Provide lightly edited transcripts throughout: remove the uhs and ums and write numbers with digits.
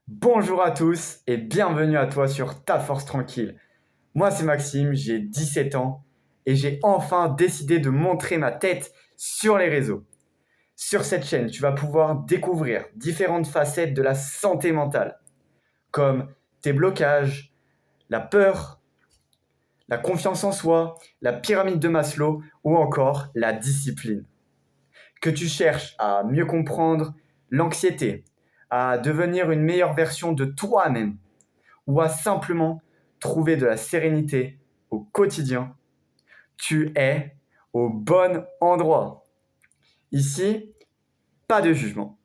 Bonjour à tous et bienvenue à toi sur Ta Force Tranquille. Moi c'est Maxime, j'ai 17 ans et j'ai enfin décidé de montrer ma tête sur les réseaux. Sur cette chaîne, tu vas pouvoir découvrir différentes facettes de la santé mentale, comme tes blocages, la peur, la confiance en soi, la pyramide de Maslow ou encore la discipline. Que tu cherches à mieux comprendre l'anxiété, à devenir une meilleure version de toi-même, ou à simplement trouver de la sérénité au quotidien, tu es au bon endroit. Ici, pas de jugement,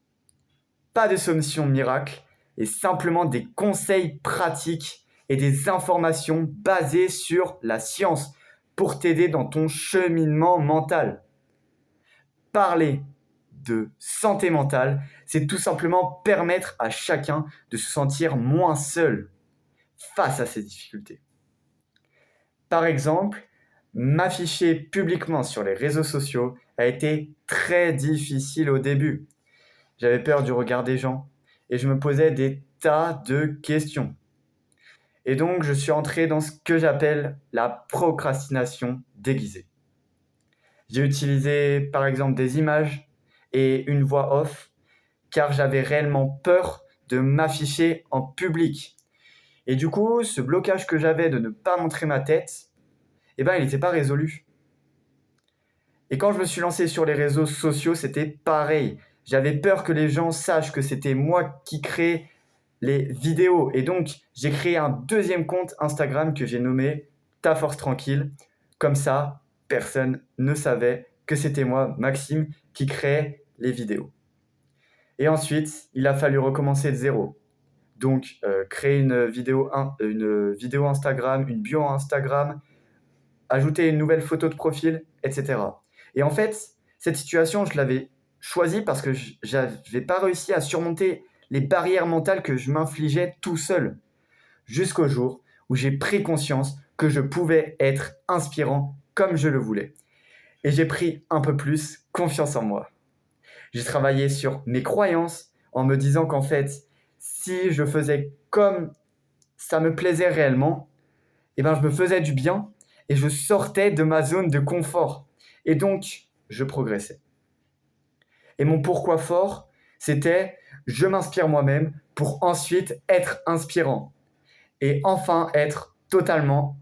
pas de solution miracle, et simplement des conseils pratiques et des informations basées sur la science pour t'aider dans ton cheminement mental. Parler de santé mentale, c'est tout simplement permettre à chacun de se sentir moins seul face à ces difficultés. Par exemple, m'afficher publiquement sur les réseaux sociaux a été très difficile au début. J'avais peur du regard des gens et je me posais des tas de questions. Et donc, je suis entré dans ce que j'appelle la procrastination déguisée. J'ai utilisé par exemple des images et une voix off car j'avais réellement peur de m'afficher en public. Et du coup, ce blocage que j'avais de ne pas montrer ma tête, il n'était pas résolu. Et quand je me suis lancé sur les réseaux sociaux, c'était pareil. J'avais peur que les gens sachent que c'était moi qui créais les vidéos. Et donc, j'ai créé un deuxième compte Instagram que j'ai nommé Ta Force Tranquille. Comme ça, personne ne savait que c'était moi, Maxime, qui créait les vidéos. Et ensuite, il a fallu recommencer de zéro. Donc, créer une vidéo Instagram, une bio Instagram, ajouter une nouvelle photo de profil, etc. Et en fait, cette situation, je l'avais choisie parce que je n'avais pas réussi à surmonter les barrières mentales que je m'infligeais tout seul. Jusqu'au jour où j'ai pris conscience que je pouvais être inspirant comme je le voulais. Et j'ai pris un peu plus confiance en moi. J'ai travaillé sur mes croyances en me disant qu'en fait, si je faisais comme ça me plaisait réellement, je me faisais du bien et je sortais de ma zone de confort. Et donc, je progressais. Et mon pourquoi fort, c'était je m'inspire moi-même pour ensuite être inspirant et enfin être totalement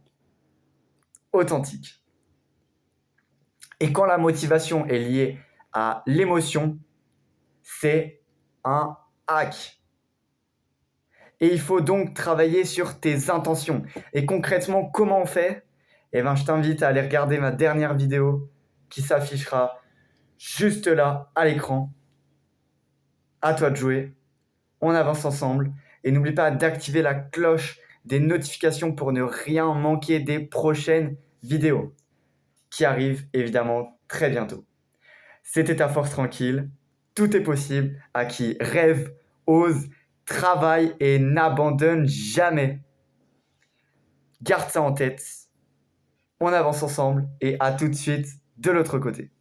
authentique. Et quand la motivation est liée à l'émotion, c'est un hack. Et il faut donc travailler sur tes intentions. Et concrètement, comment on fait ? Je t'invite à aller regarder ma dernière vidéo qui s'affichera juste là, à l'écran. À toi de jouer. On avance ensemble. Et n'oublie pas d'activer la cloche des notifications pour ne rien manquer des prochaines vidéos qui arrivent évidemment très bientôt. C'était Ta Force Tranquille. Tout est possible à qui rêve, ose, travaille et n'abandonne jamais. Garde ça en tête. On avance ensemble et à tout de suite de l'autre côté.